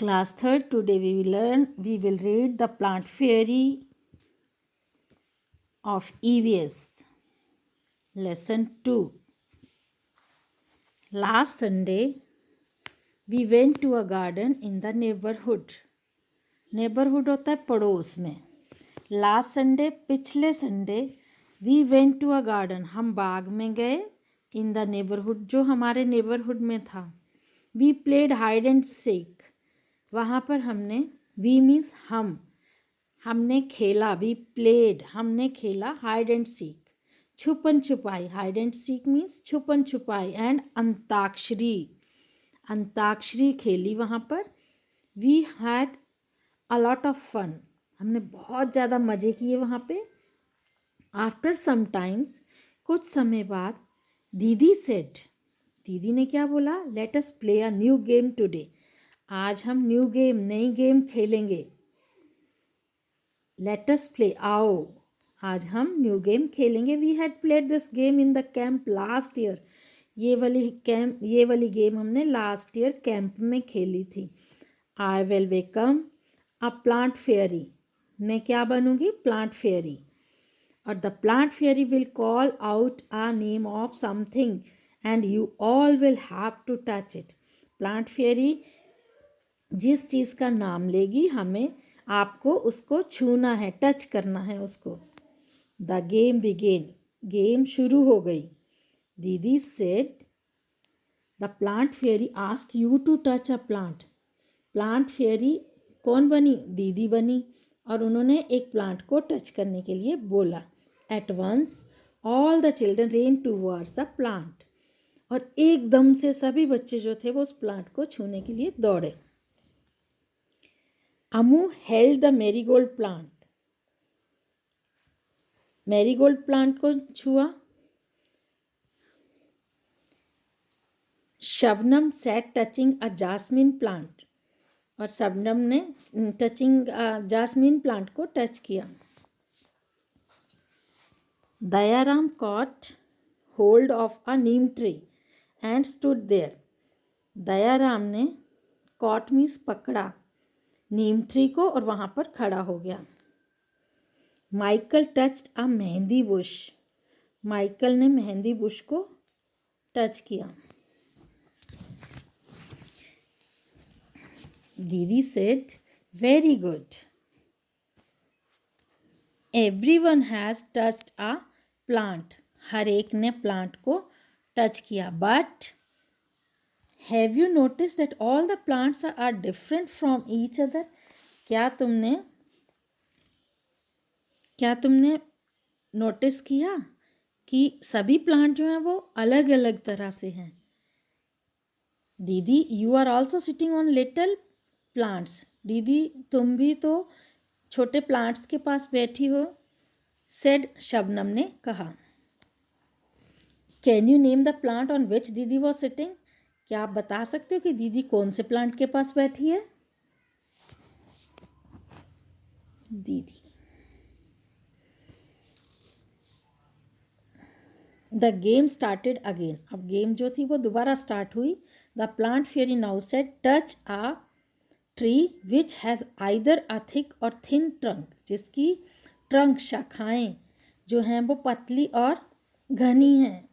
Class 3rd, today we will read the plant fairy of EVS. Lesson 2. Last Sunday, we went to a garden in the neighborhood. Neighborhood होता है पड़ोस में. Last Sunday, पिछले Sunday, we went to a garden. हम बाग में गए in the neighborhood, जो हमारे neighborhood में था. We played hide and seek. वहाँ पर हमने वी मीन्स हमने खेला. वी प्लेड हमने खेला हाइड एंड सीक, छुपन छुपाई. हाइड एंड सीक मीन्स छुपन छुपाई. एंड अंताक्षरी खेली वहाँ पर. We had a lot of fun. हमने बहुत ज़्यादा मज़े किए वहाँ पे. आफ्टर सम टाइम्स, कुछ समय बाद, दीदी सेड, दीदी ने क्या बोला? Let us play a new game today. आज हम नई गेम खेलेंगे. लेट अस प्ले, आओ आज हम न्यू गेम खेलेंगे. We had played this game in the camp last year. ये वाली गेम हमने लास्ट ईयर कैंप में खेली थी. I will become a plant fairy. मैं क्या बनूंगी? Plant fairy. और the plant fairy will call out a name of something and you all will have to touch it. Plant fairy जिस चीज़ का नाम लेगी, आपको उसको छूना है, टच करना है उसको. The game begin. गेम शुरू हो गई. Didi said the plant fairy ask you to touch a plant. Plant fairy कौन बनी? दीदी बनी. और उन्होंने एक प्लांट को टच करने के लिए बोला. At once all the children ran towards the plant. और एकदम से सभी बच्चे जो थे वो उस प्लांट को छूने के लिए दौड़े. Amu held the marigold plant. Marigold plant को छुआ. Shabnam sat touching a jasmine plant. और शबनम ने जास्मिन प्लांट को टच किया. Dayaram caught hold of a neem tree and stood there. Dayaram ने कॉट मीन्स पकड़ा नीम ट्री को और वहाँ पर खड़ा हो गया. Michael touched a mehndi bush. Michael ने मेहंदी बुश को टच किया. दीदी said very good. Everyone has touched a plant. हर एक ने प्लांट को टच किया. But have you notice that all the plants are different from each other. क्या तुमने नोटिस किया कि सभी प्लांट जो हैं वो अलग अलग तरह से हैं. Didi you are also sitting on little plants. दीदी तुम भी तो छोटे प्लांट्स के पास बैठी हो. सेड शबनम ने कहा. Can you name the plant on which दीदी वॉज सिटिंग. क्या आप बता सकते हो कि दीदी कौन से प्लांट के पास बैठी है? दीदी. The game started again. अब गेम जो थी वो दोबारा स्टार्ट हुई. The plant fairy now said touch a tree which has either a thick और थिन ट्रंक. जिसकी ट्रंक शाखाएं जो हैं वो पतली और घनी हैं.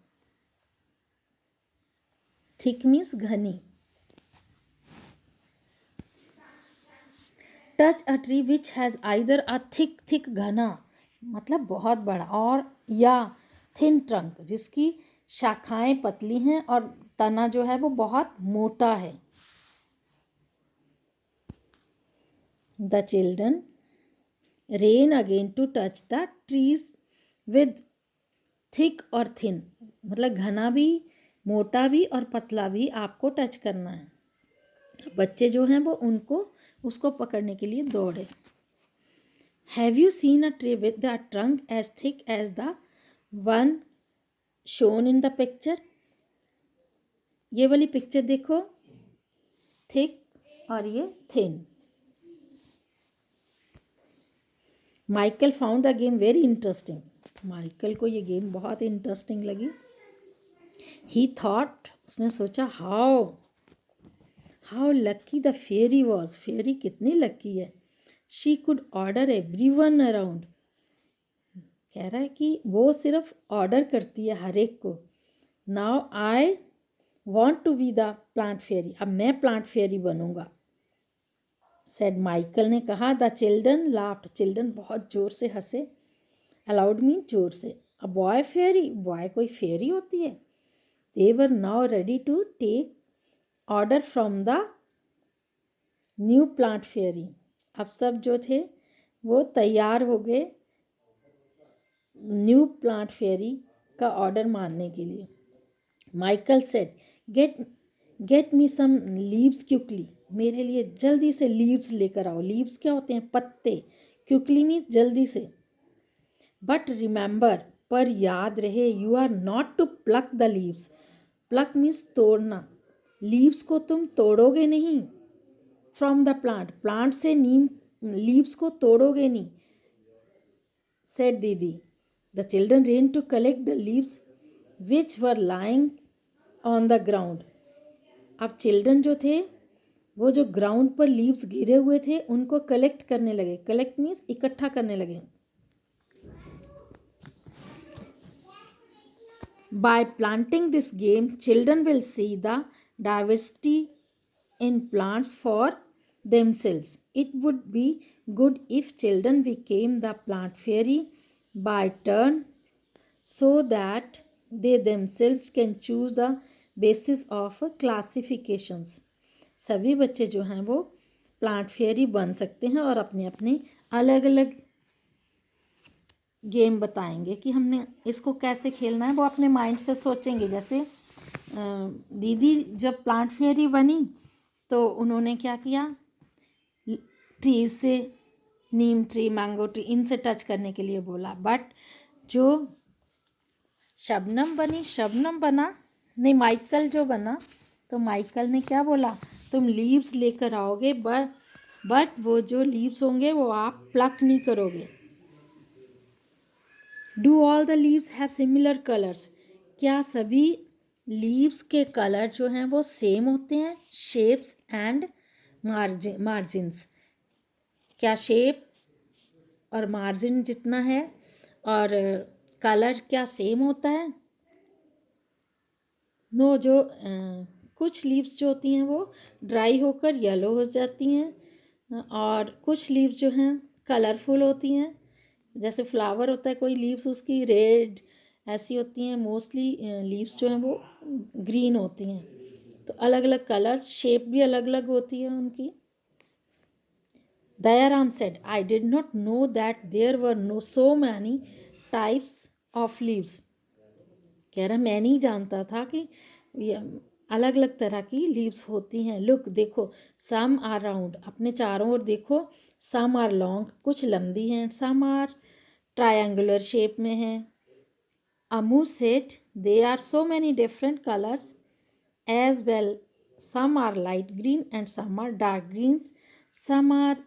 थिक मीन्स घनी. Touch a tree which has either a thick घना मतलब बहुत बड़ा, और या थिन ट्रंक जिसकी शाखाएं पतली हैं और तना जो है वो बहुत मोटा है. The children ran again to touch the trees with thick और थिन. मतलब घना भी, मोटा भी और पतला भी आपको टच करना है. बच्चे जो हैं वो उसको पकड़ने के लिए दौड़े. Have you seen a tree with the trunk as thick as the one shown in the picture. ये वाली पिक्चर देखो, थिक और ये thin. Michael found the game very interesting. Michael को ये गेम बहुत इंटरेस्टिंग लगी. ही थॉट, उसने सोचा, how lucky the fairy was, fairy कितनी लकी है. She could order everyone around, कह रहा है कि वो सिर्फ ऑर्डर करती है हर एक को. Now I want to be the plant fairy, अब मैं प्लांट फेरी बनूंगा. सेड माइकल ने कहा. द चिल्ड्रन लाफ्ड, चिल्ड्रन बहुत जोर से हंसे. अलाउड मीन जोर से. अ बॉय फेरी, बॉय कोई फेरी होती है. They were now ready to take order from the new plant fairy, अब सब जो थे वो तैयार हो गए न्यू प्लांट फेरी का ऑर्डर मानने के लिए. Michael said get me some leaves quickly, मेरे लिए जल्दी से लीव्स लेकर आओ. लीव्स क्या होते हैं, पत्ते. क्विकली मीन्स जल्दी से. बट रिमेंबर, पर याद रहे, you are not to pluck the leaves. Pluck means तोड़ना. लीव्स को तुम तोड़ोगे नहीं. फ्रॉम द प्लांट, प्लांट से नीम लीव्स को तोड़ोगे नहीं. Said didi. The children ran to collect the leaves which were lying on the ground. अब चिल्ड्रन जो थे वो जो ग्राउंड पर लीव्स गिरे हुए थे उनको कलेक्ट करने लगे. कलेक्ट मीन्स इकट्ठा करने लगे. By planting this game, children will see the diversity in plants for themselves. It would be good if children became the plant fairy by turn, so that they themselves can choose the basis of classifications. सभी बच्चे जो हैं वो plant fairy बन सकते हैं और अपने अपने अलग अलग गेम बताएंगे कि हमने इसको कैसे खेलना है. वो अपने माइंड से सोचेंगे. जैसे दीदी जब प्लांट फेयरी बनी तो उन्होंने क्या किया, ट्रीज से, नीम ट्री, मैंगो ट्री, इनसे टच करने के लिए बोला. बट जो शबनम बनी, शबनम बना नहीं, माइकल जो बना, तो माइकल ने क्या बोला, तुम लीव्स लेकर आओगे बट वो जो लीव्स होंगे वो आप प्लक नहीं करोगे. Do all the leaves have similar colours, क्या सभी लीव्स के कलर जो हैं वो सेम होते हैं. शेप्स एंड मार्जिन्स, क्या शेप और मार्जिन जितना है और कलर क्या सेम होता है. नो, जो कुछ लीव्स जो होती हैं वो ड्राई होकर येलो हो जाती हैं और कुछ लीव्स जो हैं कलरफुल होती हैं. जैसे फ्लावर होता है कोई, लीव्स उसकी रेड ऐसी होती हैं. मोस्टली लीव्स जो हैं वो ग्रीन होती हैं. तो अलग अलग कलर्स, शेप भी अलग अलग होती है उनकी. Dayaram said, I did not know that there were no so many types of leaves. कह रहा मैं नहीं जानता था कि ये अलग अलग तरह की लीव्स होती हैं. लुक, देखो, सम आर राउंड, अपने चारों ओर देखो. सम आर लॉन्ग, कुछ लंबी हैं. सम आर ट्रायंगुलर शेप में हैं. Amu said they are so many different colours as well. Some are light green and some are dark greens. Some are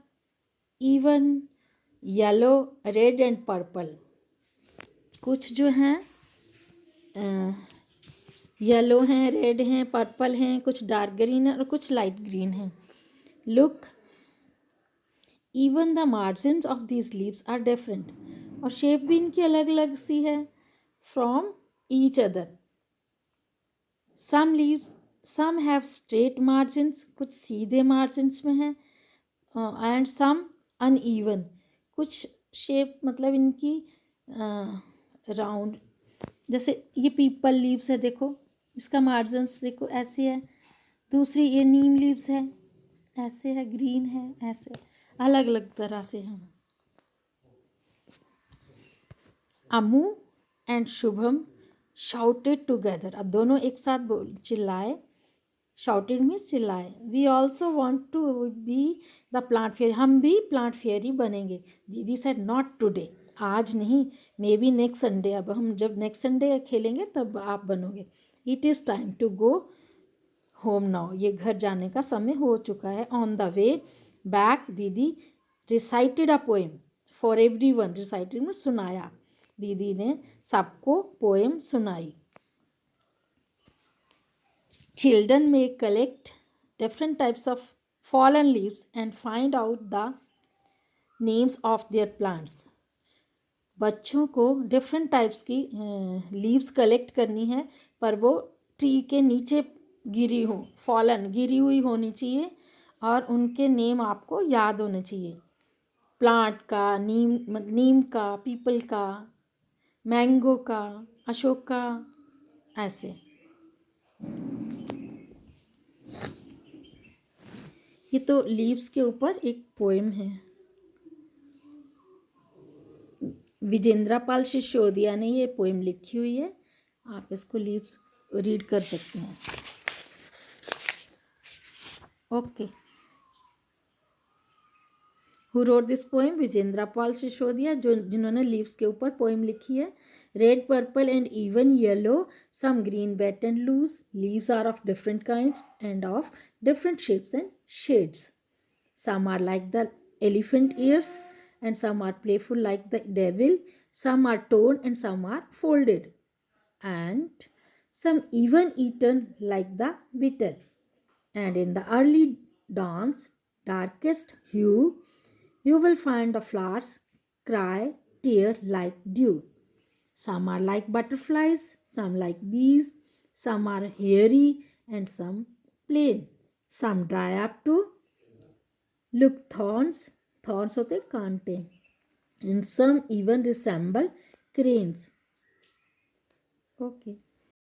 even yellow, red and purple. कुछ जो हैं yellow हैं, red हैं, purple हैं, कुछ dark green है और कुछ लाइट ग्रीन हैं. Look, even the margins of these leaves are different, और शेप भी इनकी अलग अलग सी है. From each other. Some leaves, some have straight margins, कुछ सीधे मार्जिन्स में हैं. एंड सम अनइवन, कुछ शेप मतलब इनकी राउंड. जैसे ये पीपल लीव्स है, देखो इसका मार्जिन्स देखो ऐसे है. दूसरी ये नीम लीव्स है, ऐसे है, ग्रीन है, ऐसे अलग अलग तरह से हैं. Amu and Shubham shouted together, अब दोनों एक साथ चिल्लाए. शाउटेड मीन्स चिल्लाए. We also want to be the plant fairy, हम भी प्लांट फेयरी बनेंगे. दीदी सेड नॉट टुडे, आज नहीं, मे बी नेक्स्ट संडे. अब हम जब नेक्स्ट संडे खेलेंगे तब आप बनोगे. It is time to go home now, ये घर जाने का समय हो चुका है. On the way back, didi recited a poem for every one. Recited में सुनाया, दीदी ने सबको पोएम सुनाई. चिल्ड्रन में collect different types of fallen leaves and find out the names of their plants. बच्चों को डिफरेंट टाइप्स की लीव्स कलेक्ट करनी है, पर वो ट्री के नीचे गिरी हो, फॉलन गिरी हुई होनी चाहिए और उनके नेम आपको याद होने चाहिए. प्लांट का, नीम का, पीपल का, मैंगो का, अशोक का, ऐसे. ये तो लीव्स के ऊपर एक पोएम है. विजेंद्र पाल सिसोदिया ने ये पोएम लिखी हुई है. आप इसको लीव्स रीड कर सकते हैं. Okay. Who wrote this poem? Vijendra Pal Sisodia, जिन्होंने लीव्स के ऊपर पोएम लिखी है. Red, purple and even yellow, some green, wet and loose. Leaves are of different kinds and of different shapes and shades. Some are like the elephant ears, and some are playful like the devil. Some are torn and some are folded, and some even eaten like the beetle. And in the early dawn's darkest hue, you will find the flowers cry, tear like dew. Some are like butterflies, some like bees, some are hairy, and some plain. Some dry up to look thorns होते कांटे, and some even resemble cranes. Okay.